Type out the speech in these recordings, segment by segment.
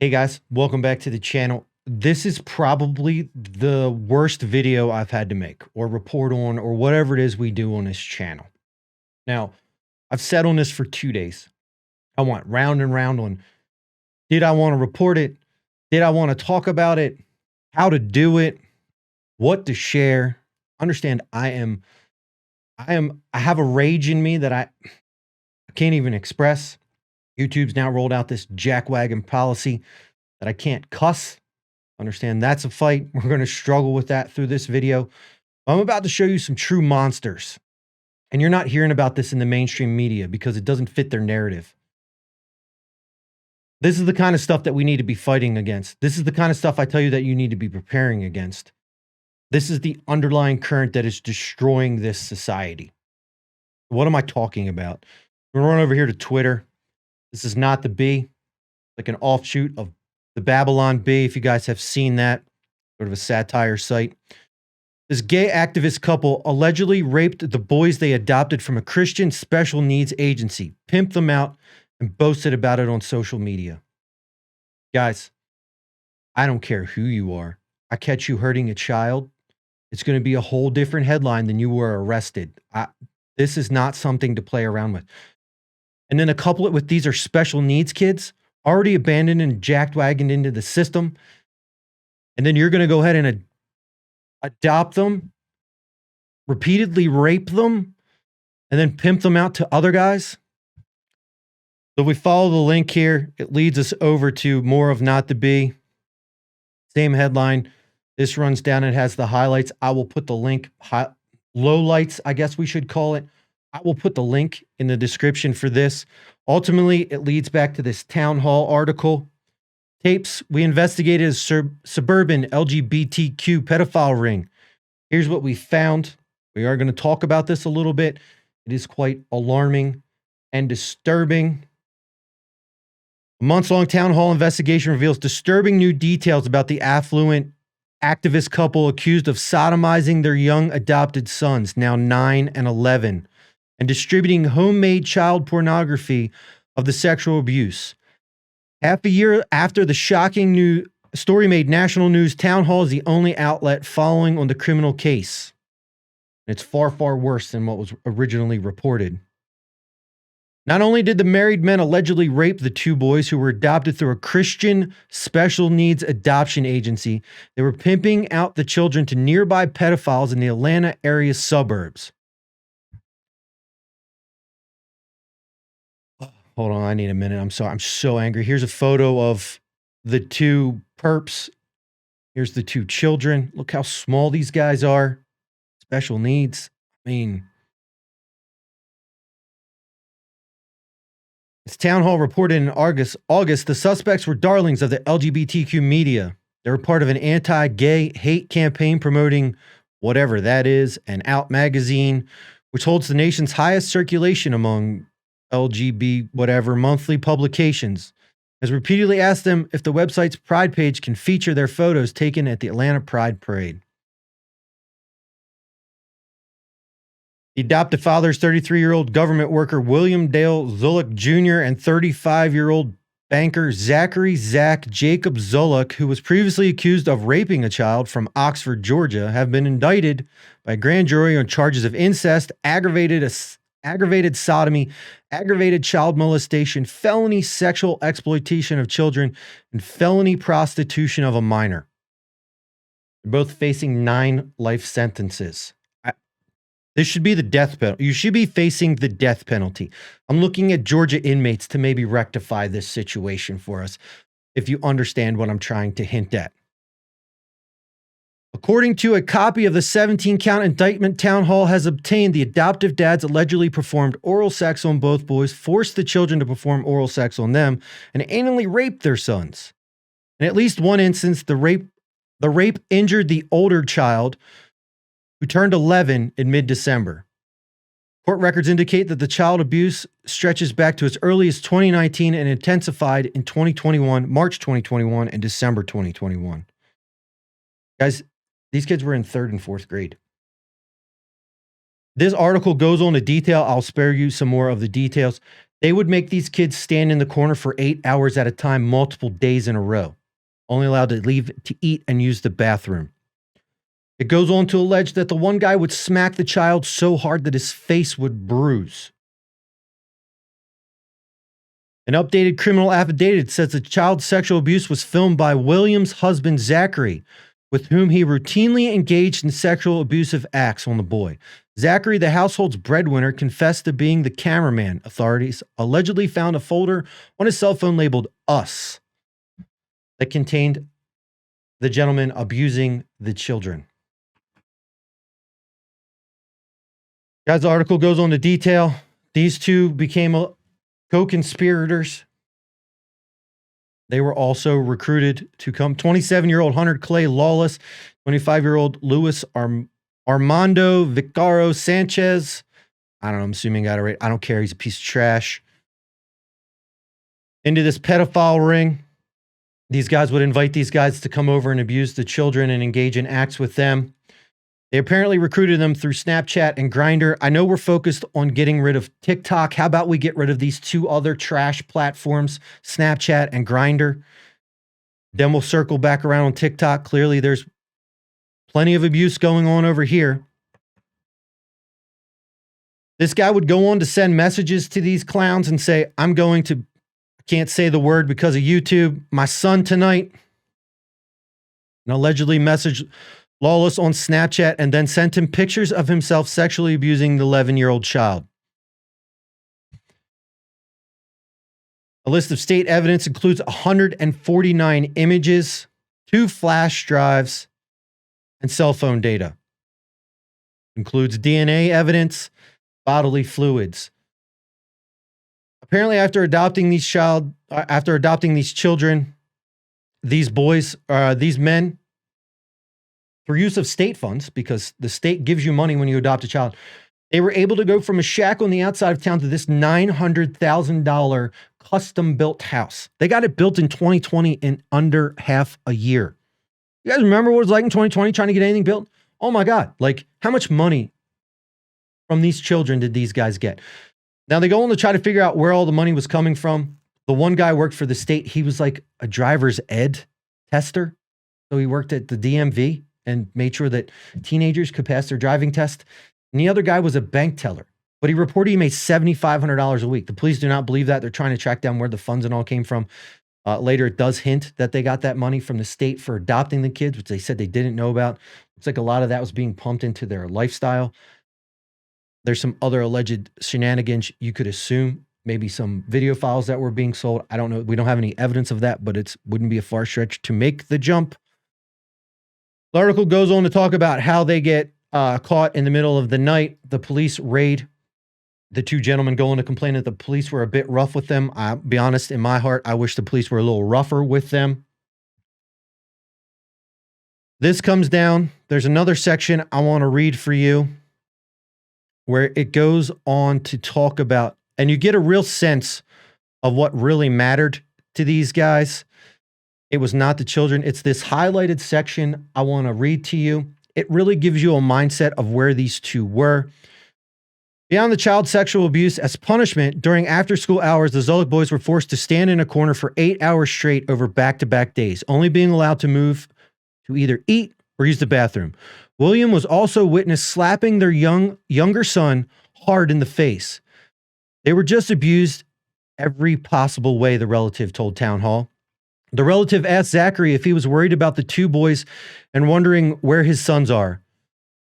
Hey guys, welcome back to the channel. This is probably the worst video I've had to make or report on or whatever it is we do on this channel. Now, I've sat on this for 2 days. I went round and round on, did I want to report it? Did I want to talk about it? How to do it? What to share? Understand I have a rage in me that I can't even express. YouTube's now rolled out this jackwagon policy that I can't cuss. Understand that's a fight. We're going to struggle with that through this video. I'm about to show you some true monsters. And you're not hearing about this in the mainstream media because it doesn't fit their narrative. This is the kind of stuff that we need to be fighting against. This is the kind of stuff I tell you that you need to be preparing against. This is the underlying current that is destroying this society. What am I talking about? We're going to run over here to Twitter. This is not the Bee, like an offshoot of the Babylon Bee. If you guys have seen that, sort of a satire site. This gay activist couple allegedly raped the boys they adopted from a Christian special needs agency, pimped them out, and boasted about it on social media. Guys, I don't care who you are. I catch you hurting a child, it's going to be a whole different headline than you were arrested. This is not something to play around with. And then to couple it with these are special needs kids, already abandoned and jackwagoned into the system. And then you're going to go ahead and adopt them, repeatedly rape them, and then pimp them out to other guys. So if we follow the link here, it leads us over to more of Not the Bee. Same headline. This runs down. It has the highlights. I will put the link, lowlights, I guess we should call it. I will put the link in the description for this. Ultimately, it leads back to this town hall article. Tapes we investigated a suburban LGBTQ pedophile ring. Here's what we found. We are going to talk about this a little bit. It is quite alarming and disturbing. A months-long town hall investigation reveals disturbing new details about the affluent activist couple accused of sodomizing their young adopted sons, now 9 and 11, and distributing homemade child pornography of the sexual abuse. Half a year after the shocking new story made national news, Town Hall is the only outlet following on the criminal case. It's far, far worse than what was originally reported. Not only did the married men allegedly rape the two boys who were adopted through a Christian special needs adoption agency, they were pimping out the children to nearby pedophiles in the Atlanta area suburbs. Hold on, I need a minute. I'm sorry. I'm so angry. Here's a photo of the two perps. Here's the two children. Look how small these guys are. Special needs. I mean, as Town Hall reported in August, the suspects were darlings of the LGBTQ media. They were part of an anti-gay hate campaign promoting whatever that is, an Out magazine, which holds the nation's highest circulation among LGB whatever monthly publications, has repeatedly asked them if the website's Pride page can feature their photos taken at the Atlanta Pride Parade. The adopted father's 33-year-old government worker William Dale Zullock Jr. and 35-year-old banker Zachary Zach Jacob Zullock, who was previously accused of raping a child from Oxford, Georgia, have been indicted by a grand jury on charges of incest, aggravated sodomy, aggravated child molestation, felony sexual exploitation of children, and felony prostitution of a minor. They're both facing 9 life sentences. This should be the death penalty. You should be facing the death penalty. I'm looking at Georgia inmates to maybe rectify this situation for us, if you understand what I'm trying to hint at. According to a copy of the 17-count indictment, Town Hall has obtained the adoptive dads allegedly performed oral sex on both boys, forced the children to perform oral sex on them, and anally raped their sons. In at least one instance, the rape injured the older child, who turned 11 in mid-December. Court records indicate that the child abuse stretches back to as early as 2019 and intensified in 2021, March 2021, and December 2021. Guys, these kids were in 3rd and 4th grade. This article goes on to detail. I'll spare you some more of the details. They would make these kids stand in the corner for 8 hours at a time, multiple days in a row, only allowed to leave to eat and use the bathroom. It goes on to allege that the one guy would smack the child so hard that his face would bruise. An updated criminal affidavit says the child sexual abuse was filmed by William's husband, Zachary, with whom he routinely engaged in sexual abusive acts on the boy. Zachary, the household's breadwinner, confessed to being the cameraman. Authorities allegedly found a folder on his cell phone labeled Us that contained the gentleman abusing the children. Guys, the article goes on to detail these two became co-conspirators. They were also recruited to come. 27-year-old Hunter Clay Lawless, 25-year-old Luis Armando Vicaro Sanchez. I don't know, I'm assuming I got it right. I don't care. He's a piece of trash. Into this pedophile ring. These guys would invite these guys to come over and abuse the children and engage in acts with them. They apparently recruited them through Snapchat and Grindr. I know we're focused on getting rid of TikTok. How about we get rid of these two other trash platforms, Snapchat and Grindr? Then we'll circle back around on TikTok. Clearly, there's plenty of abuse going on over here. This guy would go on to send messages to these clowns and say, I can't say the word because of YouTube, my son tonight. And allegedly messaged Lawless on Snapchat and then sent him pictures of himself sexually abusing the 11-year-old child. A list of state evidence includes 149 images, 2 flash drives, and cell phone data. Includes DNA evidence, bodily fluids. Apparently, after adopting these children, these men, through use of state funds, because the state gives you money when you adopt a child, they were able to go from a shack on the outside of town to this $900,000 custom-built house. They got it built in 2020 in under half a year. You guys remember what it was like in 2020 trying to get anything built? Oh my God. Like, how much money from these children did these guys get? Now, they go on to try to figure out where all the money was coming from. The one guy worked for the state. He was like a driver's ed tester. So he worked at the DMV and made sure that teenagers could pass their driving test. And the other guy was a bank teller, but he reported he made $7,500 a week. The police do not believe that. They're trying to track down where the funds and all came from. Later, it does hint that they got that money from the state for adopting the kids, which they said they didn't know about. Looks like a lot of that was being pumped into their lifestyle. There's some other alleged shenanigans you could assume. Maybe some video files that were being sold. I don't know. We don't have any evidence of that, but it wouldn't be a far stretch to make the jump. The article goes on to talk about how they get caught in the middle of the night. The police raid. The two gentlemen go on to complain that the police were a bit rough with them. I'll be honest, in my heart, I wish the police were a little rougher with them. This comes down. There's another section I want to read for you where it goes on to talk about, and you get a real sense of what really mattered to these guys. It was not the children. It's this highlighted section I want to read to you. It really gives you a mindset of where these two were. Beyond the child sexual abuse, as punishment, during after-school hours, the Zolik boys were forced to stand in a corner for 8 hours straight over back-to-back days, only being allowed to move to either eat or use the bathroom. William was also witnessed slapping their younger son hard in the face. They were just abused every possible way, the relative told Town Hall. The relative asked Zachary if he was worried about the two boys and wondering where his sons are.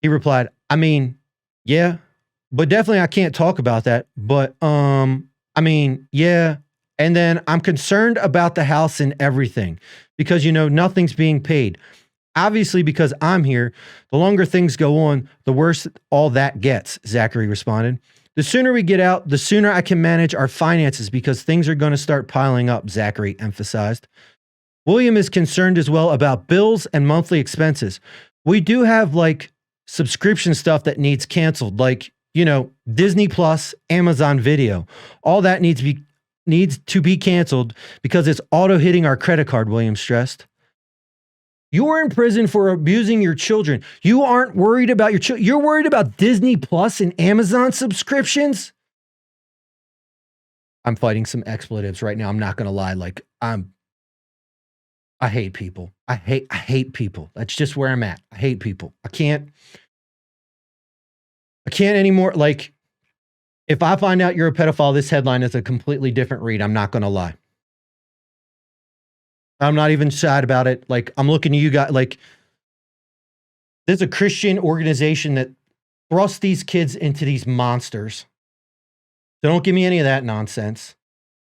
He replied, I mean, yeah, but definitely I can't talk about that. But, yeah. And then I'm concerned about the house and everything because, nothing's being paid. Obviously, because I'm here, the longer things go on, the worse all that gets, Zachary responded. The sooner we get out, the sooner I can manage our finances because things are going to start piling up, Zachary emphasized. William is concerned as well about bills and monthly expenses. We do have subscription stuff that needs canceled, Disney Plus, Amazon Video. All that needs to be canceled because it's auto hitting our credit card, William stressed. You're in prison for abusing your children. You aren't worried about your children. You're worried about Disney Plus and Amazon subscriptions? I'm fighting some expletives right now. I'm not gonna lie. Like I hate people. I hate people. That's just where I'm at. I hate people. I can't anymore. Like, if I find out you're a pedophile, this headline is a completely different read. I'm not gonna lie. I'm not even sad about it. Like, I'm looking at you guys. Like, there's a Christian organization that thrusts these kids into these monsters. So don't give me any of that nonsense.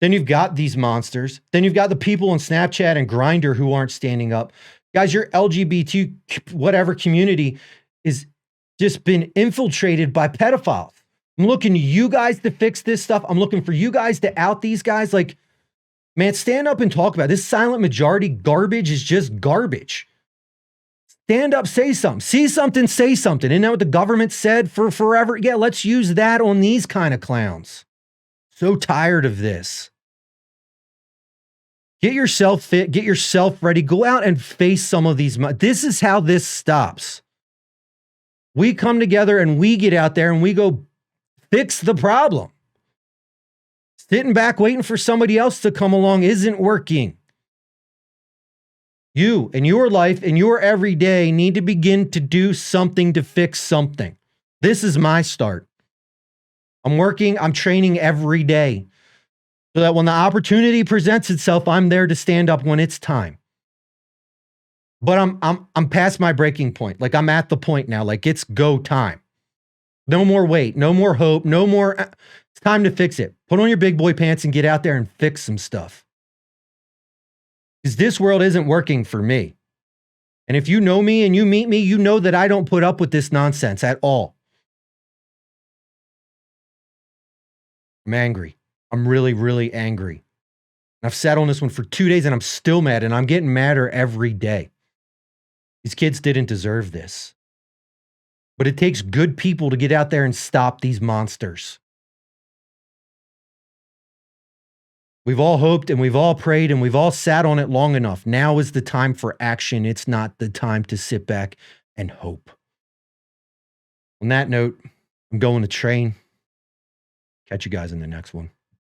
Then you've got these monsters. Then you've got the people on Snapchat and Grindr who aren't standing up. Guys, your LGBT whatever community is just been infiltrated by pedophiles. I'm looking to you guys to fix this stuff. I'm looking for you guys to out these guys. Like, man, stand up and talk about it. This silent majority garbage is just garbage. Stand up, say something. See something, say something. Isn't that what the government said for forever? Yeah, let's use that on these kind of clowns. So tired of this. Get yourself fit, get yourself ready, go out and face some of these. This is how this stops. We come together and we get out there and we go fix the problem. Sitting back waiting for somebody else to come along isn't working. You in your life, in your everyday, need to begin to do something to fix something. This is my start. I'm working, I'm training every day so that when the opportunity presents itself, I'm there to stand up when it's time. But I'm past my breaking point. Like, I'm at the point now. Like, it's go time. No more wait, no more hope, no more. It's time to fix it. Put on your big boy pants and get out there and fix some stuff. Because this world isn't working for me. And if you know me and you meet me, you know that I don't put up with this nonsense at all. I'm angry. I'm really, really angry. And I've sat on this one for 2 days and I'm still mad, and I'm getting madder every day. These kids didn't deserve this. But it takes good people to get out there and stop these monsters. We've all hoped and we've all prayed and we've all sat on it long enough. Now is the time for action. It's not the time to sit back and hope. On that note, I'm going to train. Catch you guys in the next one.